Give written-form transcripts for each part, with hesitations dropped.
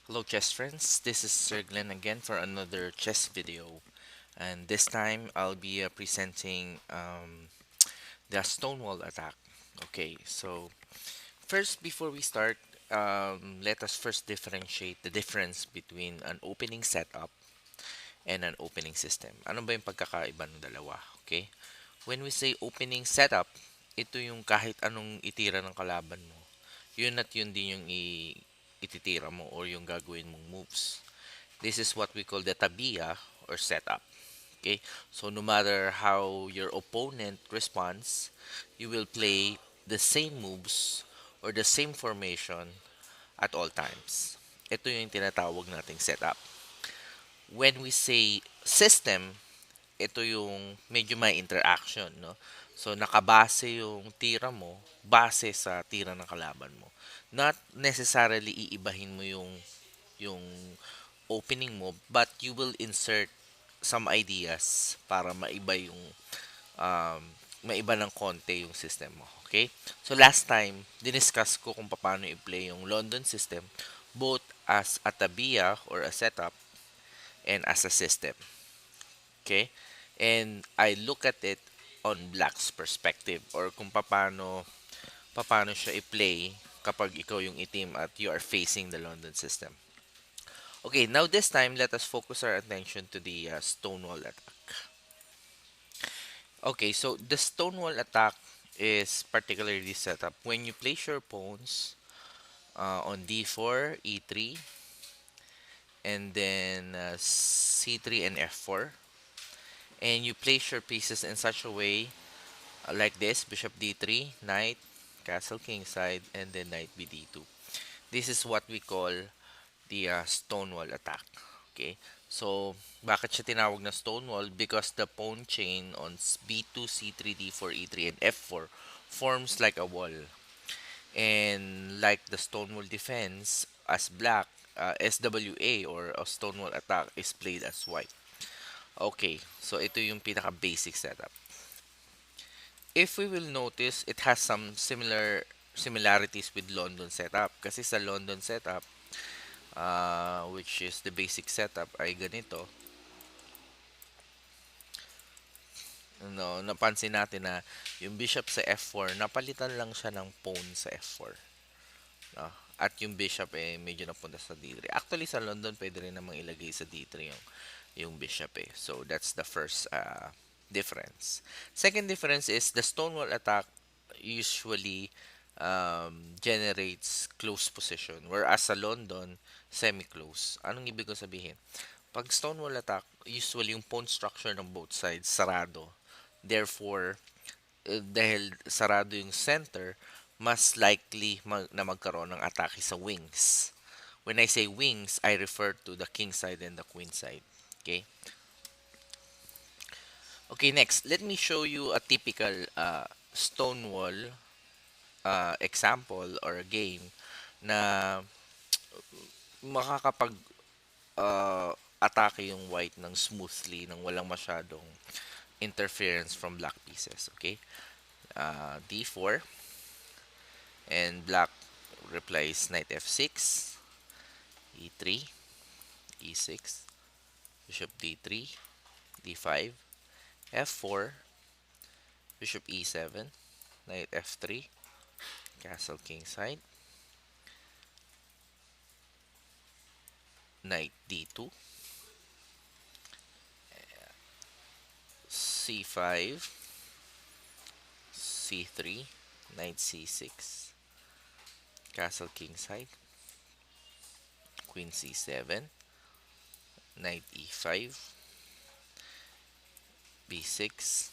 Hello chess friends, this is Sir Glenn again for another chess video, and this time I'll be presenting the Stonewall Attack. Okay, so first before we start, let us first differentiate the difference between an opening setup and an opening system. Ano ba yung pagkakaiba ng dalawa? Okay, when we say opening setup, ito yung kahit anong itira ng kalaban mo, yun at yun din yung ititira mo or yung gagawin mong moves. This is what we call the tabia or setup. Okay, so no matter how your opponent responds, you will play the same moves or the same formation at all times. Ito yung tinatawag nating setup. When we say system, ito yung medyo may interaction, no? So nakabase yung tira mo base sa tira ng kalaban mo. Not necessarily iibahin mo yung opening mo, but you will insert some ideas para maiba yung um, maiba ng konti yung system mo. Okay? So last time, diniscuss ko kung paano i-play yung London system both as a tabia or a setup and as a system. Okay? And I look at it on Black's perspective or kung paano siya i-play kapag ikaw yung itim at you are facing the London system. Okay, now this time, let us focus our attention to the Stonewall attack. Okay, so the Stonewall attack is particularly set up when you place your pawns on d4, e3, and then c3 and f4. And you place your pieces in such a way like this, bishop d3, knight, castle kingside, and then knight bd2. This is what we call the Stonewall attack. Okay? So, bakit siya tinawag na Stonewall? Because the pawn chain on b2, c3, d4, e3, and f4 forms like a wall. And like the Stonewall defense, as black, SWA or a Stonewall attack is played as white. Okay, so ito yung pinaka-basic setup. If we will notice, it has some similarities with London setup. Kasi sa London setup, which is the basic setup ay ganito. No, napansin natin na yung bishop sa f4, napalitan lang siya ng pawn sa f4. No? At yung bishop medyo napunta sa d3. Actually sa London pwede rin namang ilagay sa d3 yung bishop So that's the first difference. Second difference is the Stonewall attack usually generates close position, whereas sa London semi-close. Anong ibig ko sabihin? Pag Stonewall attack, usually yung pawn structure ng both sides sarado. Therefore, dahil sarado yung center, mas likely na magkaroon ng atake sa wings. When I say wings, I refer to the king side and the queen side. Okay? Okay, next, let me show you a typical Stonewall example or game na makakapag atake yung white ng smoothly nang walang masyadong interference from black pieces. Okay? D4 and black replies knight f6, e3, e6, bishop d3, d5, f4, bishop e7, knight f3, castle kingside, knight d2, c5, c3, knight c6, castle kingside, queen c7, knight e5, b6,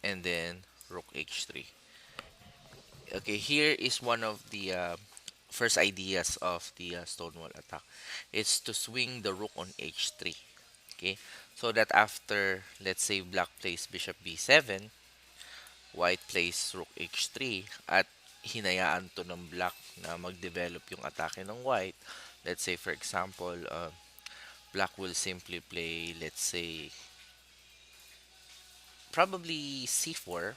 and then rook h3. Okay, here is one of the first ideas of the Stonewall attack. It's to swing the rook on h3. Okay, so that after, let's say, black plays bishop b7, white plays rook h3, at hinayaan to ng black na mag-develop yung atake ng white. Let's say, for example, black will simply play, let's say, probably c4.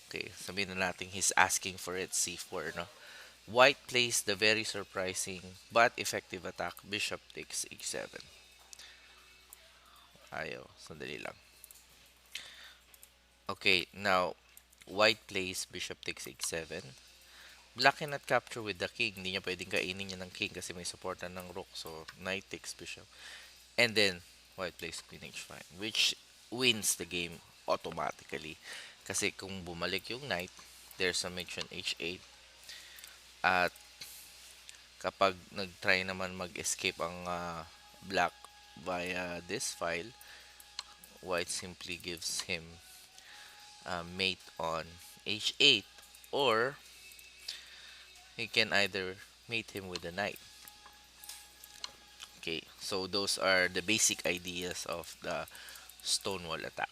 Okay, sabihin na natin he's asking for it, c4, no? White plays the very surprising but effective attack bishop takes h7. Ayaw, sandali lang. Okay, now white plays bishop takes h7. Black cannot capture with the king. Hindi niya pwedeng kainin niya ng king kasi may supportan ng rook. So, knight takes bishop. And then, white plays queen h5, which wins the game automatically. Kasi kung bumalik yung knight, there's a mention h8. At kapag nag-try naman mag-escape ang black via this file, white simply gives him mate on h8, or he can either mate him with a knight. Okay, so those are the basic ideas of the Stonewall attack.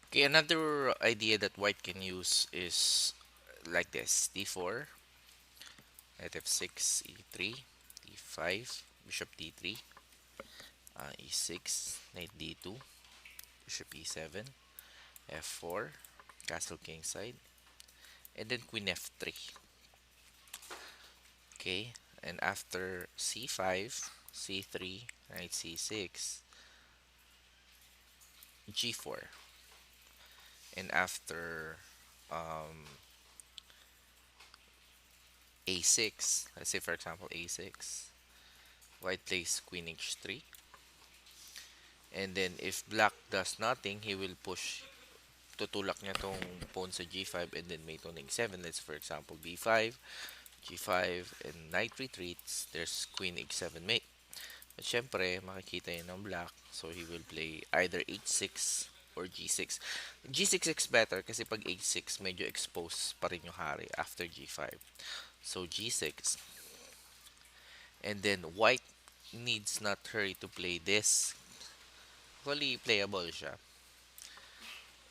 Okay, another idea that white can use is like this: d4, knight f6, e3, d5, bishop d3, e6, knight d2, bishop e7, f4, castle kingside, and then queen f3. Okay, and after c5, c3, knight c6, g4, and after um, a6, let's say for example a6, white plays queen h3, and then if black does nothing, he will push, tutulak niya tong pawn sa g5 and then mate on h7. Let's for example b5, g5, and knight retreats, there's queen h7 mate. At syempre, makikita yun ng black, so he will play either h6 or g6. G6 is better kasi pag h6, medyo exposed pa rin yung hari after g5. So g6, and then white needs not hurry to play this. Actually, playable siya.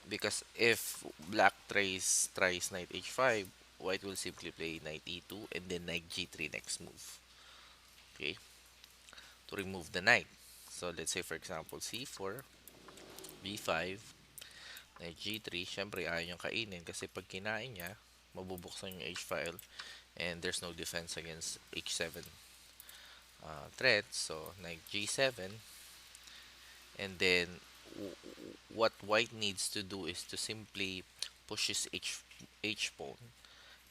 Because if black tries knight h5, white will simply play knight e2 and then knight g3 next move. Okay? To remove the knight. So let's say for example c4, b5, knight g3. Syempre ayaw niyang kainin kasi pag kinain niya, mabubuksan yung h file and there's no defense against h7 threat. So knight g7, and then what white needs to do is to simply push his h pawn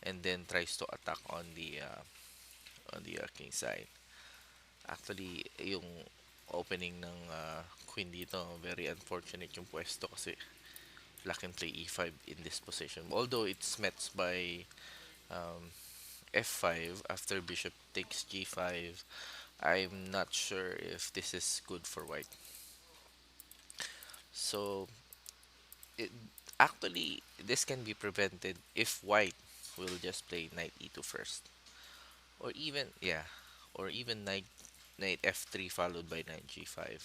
and then tries to attack on the king side. Actually, yung opening ng queen dito, very unfortunate yung pwesto kasi black can play e5 in this position. Although it's met by um, f5 after bishop takes g5, I'm not sure if this is good for white. So, it, actually, this can be prevented if white will just play knight e2 first. Or even, yeah, or even knight f3 followed by knight g5.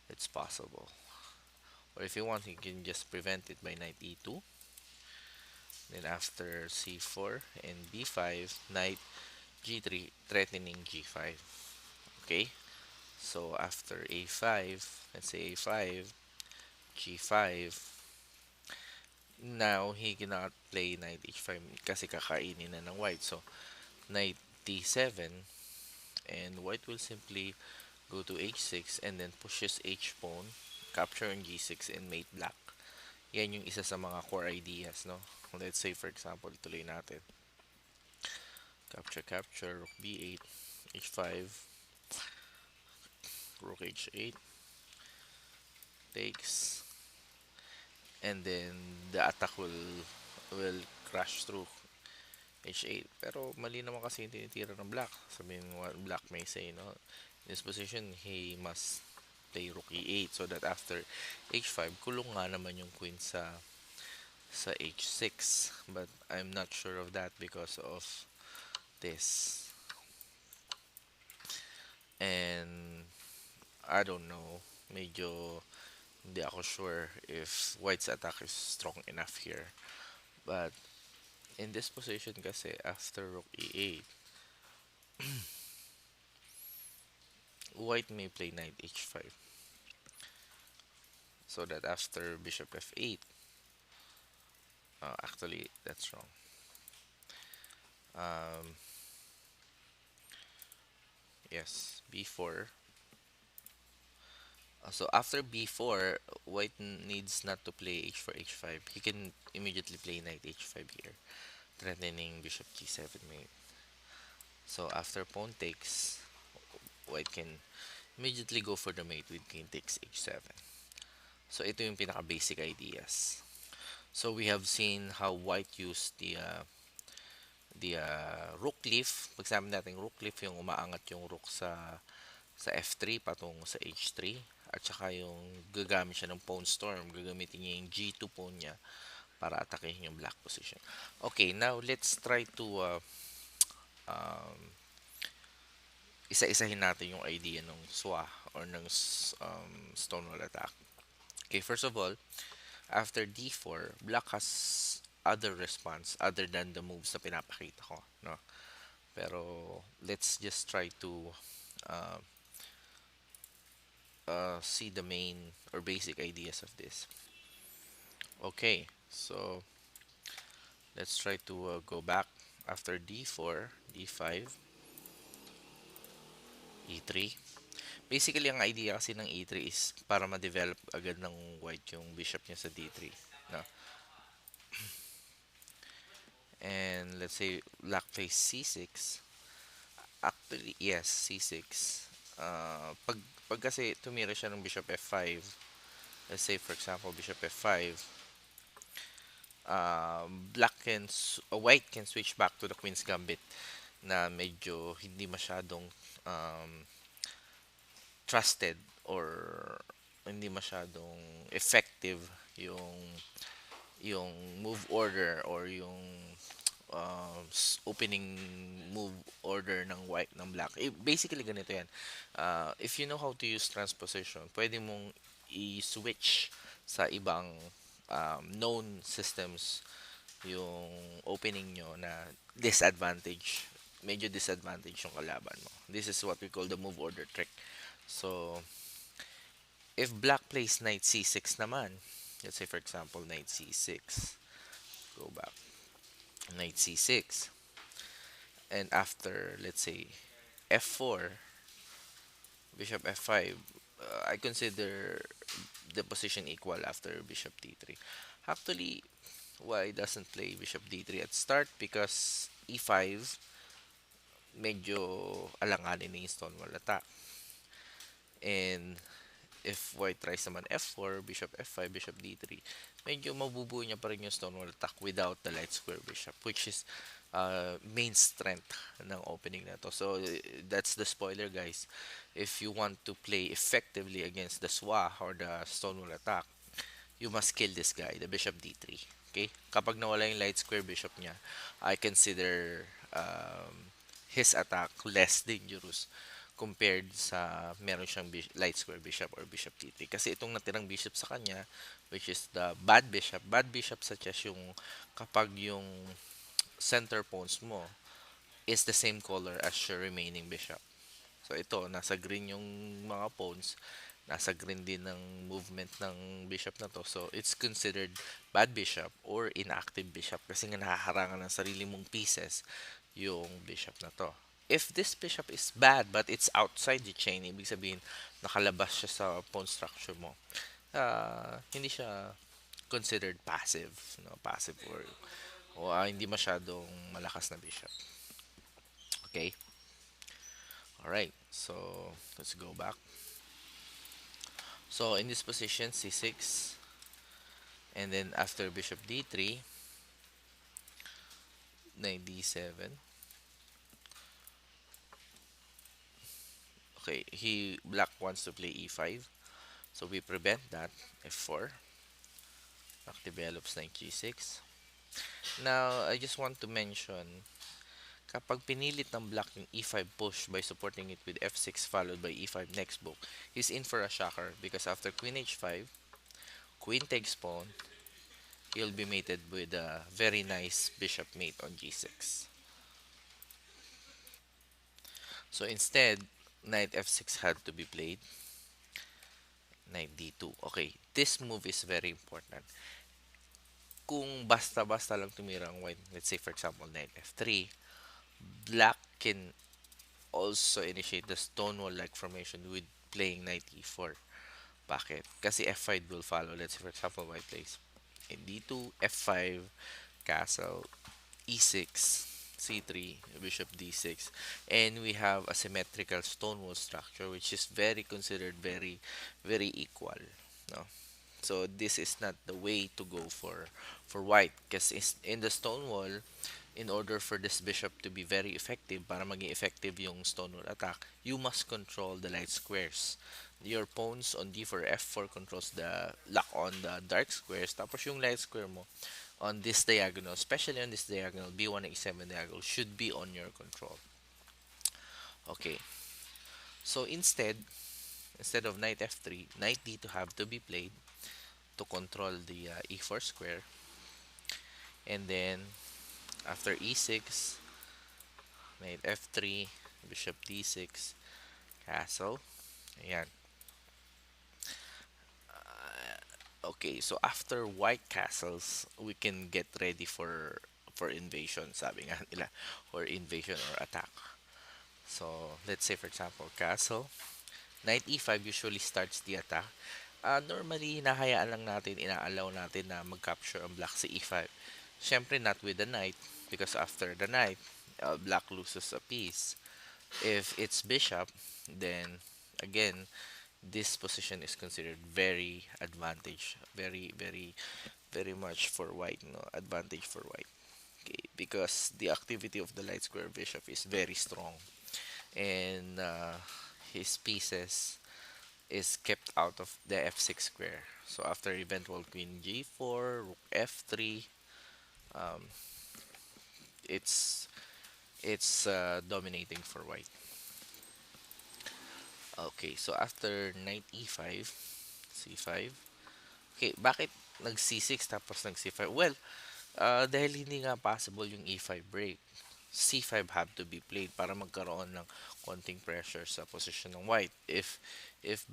It's possible. Or if you want, you can just prevent it by knight e2. Then after c4 and b5, knight g3 threatening g5. Okay? So after a5, let's say a5, g5, now he cannot play knight h5 kasi kakainin na ng white. So knight d7, and white will simply go to h6 and then pushes h pawn, capture on g6 and mate black. Yan yung isa sa mga core ideas, no? Let's say for example, tuloy natin. Capture, rook b8, h5, rook h8, takes, and then the attack will crash through h8. Pero mali naman kasi yung tinitira ng black. Sabihin what black may say, no? In this position, he must play rook e8 so that after h5, kulong nga naman yung queen sa h6. But I'm not sure of that because of this. And I don't know. Medyo hindi ako sure if white's attack is strong enough here. But in this position kasi after rook e8, white may play knight h5. So that after bishop f8, actually that's wrong. Um, yes, b4. So after b4, white needs not to play h4, h5. He can immediately play knight h5 here, threatening bishop g7 mate. So after pawn takes, white can immediately go for the mate with king takes h7. So ito yung pinaka-basic ideas. So we have seen how white used the rook leaf. Pag sabi natin rook leaf, yung umaangat yung rook sa f3 patungo sa h3. At saka yung gagamit siya ng pawn storm. Gagamitin niya yung g2 pawn niya para atakehin yung black position. Okay, now let's try to um, isa-isahin natin yung idea ng SWA or ng Stonewall Attack. Okay, first of all, after d4, black has other response other than the moves na pinapakita ko, no? Pero let's just try to uh, see the main or basic ideas of this. Okay, so let's try to go back after d4, d5, e3. Basically, ang idea kasi ng e3 is para ma-develop agad ng white yung bishop niya sa d3. No? And let's say black plays c6. Actually, yes, c6. Pag kasi tumira siya ng bishop f5, let's say for example bishop f5, white can switch back to the queen's gambit na medyo hindi masyadong um, trusted or hindi masyadong effective yung yung move order or yung opening move order ng white ng black. Basically ganito yan. If you know how to use transposition, pwede mong i-switch sa ibang known systems yung opening nyo na disadvantage. Medyo disadvantage yung kalaban mo. This is what we call the move order trick. So, if black plays knight c6 naman, let's say for example knight c6, go back, knight c6, and after let's say f4, bishop f5, I consider the position equal after bishop d3. Actually, why doesn't play bishop d3 at start? Because e5 medyo alanganin na yung Stonewall Attack. And if white tries naman f4, bishop f5, bishop d3, medyo mabubuo niya pa rin yung Stonewall Attack without the light square bishop, which is main strength ng opening na to. So, that's the spoiler, guys. If you want to play effectively against the SWA or the Stonewall Attack, you must kill this guy, the bishop d3. Okay? Kapag nawala yung light square bishop niya, I consider his attack less dangerous compared sa meron siyang light square bishop or bishop d3. Kasi itong natirang bishop sa kanya, which is the bad bishop sa chess yung kapag yung center pawns mo is the same color as your remaining bishop. So ito, nasa green yung mga pawns, nasa green din ng movement ng bishop na to. So it's considered bad bishop or inactive bishop kasi nga nakaharangan ng sarili mong pieces yung bishop na to. If this bishop is bad but it's outside the chain, ibig sabihin nakalabas siya sa pawn structure mo, hindi siya considered passive, no? Passive o hindi masyadong malakas na bishop. Okay? Alright, so let's go back. So in this position, c6, and then after bishop d3, knight d7. Okay, black wants to play e5, so we prevent that. f4, black develops knight g6. Now I just want to mention, kapag pinilit ng black yung e5 push by supporting it with f6 followed by e5 next book, he's in for a shocker because after queen h5, queen takes pawn, he'll be mated with a very nice bishop mate on g6. So instead, knight f6 had to be played. Knight d2. Okay, this move is very important. Kung basta-basta lang tumira ang white, let's say for example knight f3, Black can also initiate the Stonewall-like formation with playing knight e4. Bakit? Kasi f5 will follow. Let's say, for example, white plays in d2, f5, castle, e6, c3, bishop d6, and we have a symmetrical Stonewall structure, which is very considered very equal. No? So this is not the way to go for white, because in the Stonewall, in order for this bishop to be very effective, para maging effective yung Stonewall attack, you must control the light squares. Your pawns on d4, f4 controls the lock on the dark squares. Tapos yung light square mo on this diagonal, especially on this diagonal, b1, a7 diagonal, should be on your control. Okay, so instead of knight f3, knight d2 have to be played to control the e4 square. And then after e6, knight f3, bishop d6, castle. Ayan. Okay, so after white castles, we can get ready for invasion, sabi nga nila, or invasion or attack. So, let's say for example, castle, knight e5 usually starts the attack. Normally, hinahayaan lang natin, inaalaw natin na mag-capture ang black sa e5. Siyempre, not with the knight, because after the knight, black loses a piece. If it's bishop, then again, this position is considered very advantage, very much for white, no, advantage for white. Okay, because the activity of the light square bishop is very strong, and his pieces is kept out of the f6 square. So after eventual queen g4, rook f3, um, it's dominating for white. Okay, so after knight e5, c5. Okay, bakit nag c6 tapos nag c5? Well, dahil hindi nga possible yung e5 break, c5 have to be played para magkaroon ng konting pressure sa position ng white. If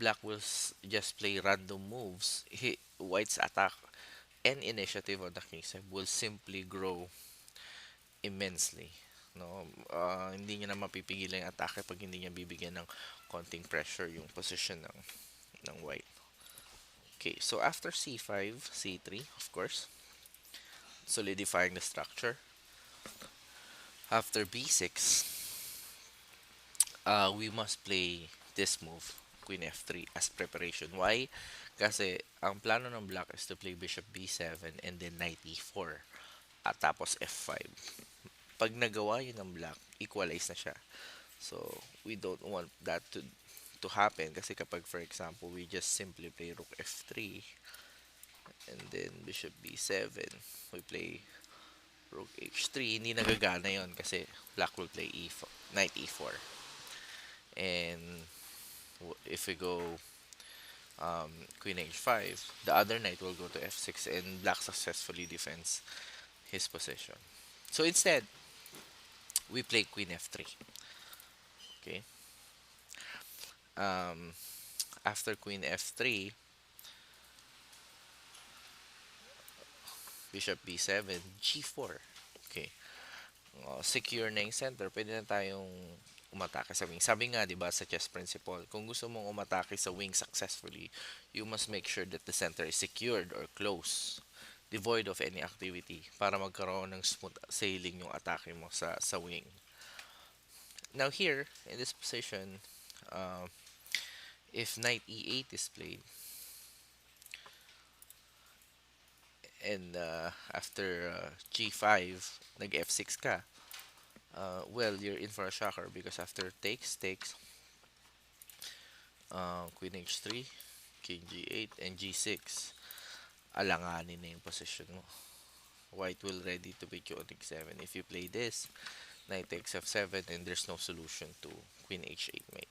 black will just play random moves, white's attack and initiative on the king side will simply grow immensely. No, hindi niya na mapipigilan yung atake pag hindi niya bibigyan ng konting pressure yung position ng white. Okay, so after c5, c3, of course, solidifying the structure. After b6, we must play this move, queen f3, as preparation. Why? Kasi ang plano ng black is to play bishop b7 and then knight e4 at tapos f5. Pag nagawa yun ng black, equalize na siya. So, we don't want that to happen kasi kapag for example, we just simply play rook f3 and then bishop b7, we play rook h3, hindi nagagana yon kasi black will play e4, knight e4. And if we go queen h5, the other knight will go to f6 and black successfully defends his position. So instead, we play queen f3. Okay. After queen f3, bishop b7, g4. Okay. Secure na yung center. Pwede na tayong umatake sa wing. Sabi nga, di ba, sa chess principle, kung gusto mong umatake sa wing successfully, you must make sure that the center is secured or close, devoid of any activity, para magkaroon ng smooth sailing yung atake mo sa wing. Now here, in this position, if knight e8 is played, and after g5, nag f6 ka, well, you're in for a shocker because after takes, queen h3, king g8, and g6, alanganin na yung position mo. White will ready to beat you on x7. If you play this, knight takes f7, and there's no solution to queen h8 mate.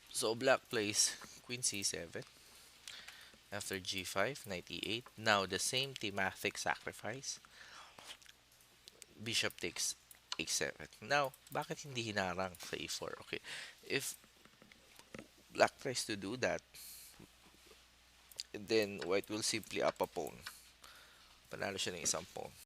So black plays queen c7. After g5, knight e8. Now the same thematic sacrifice. Bishop takes h7. Now, bakit hindi hinarang sa e4? Okay, if black tries to do that, then white will simply up a pawn. Panalo siya ng isang pawn.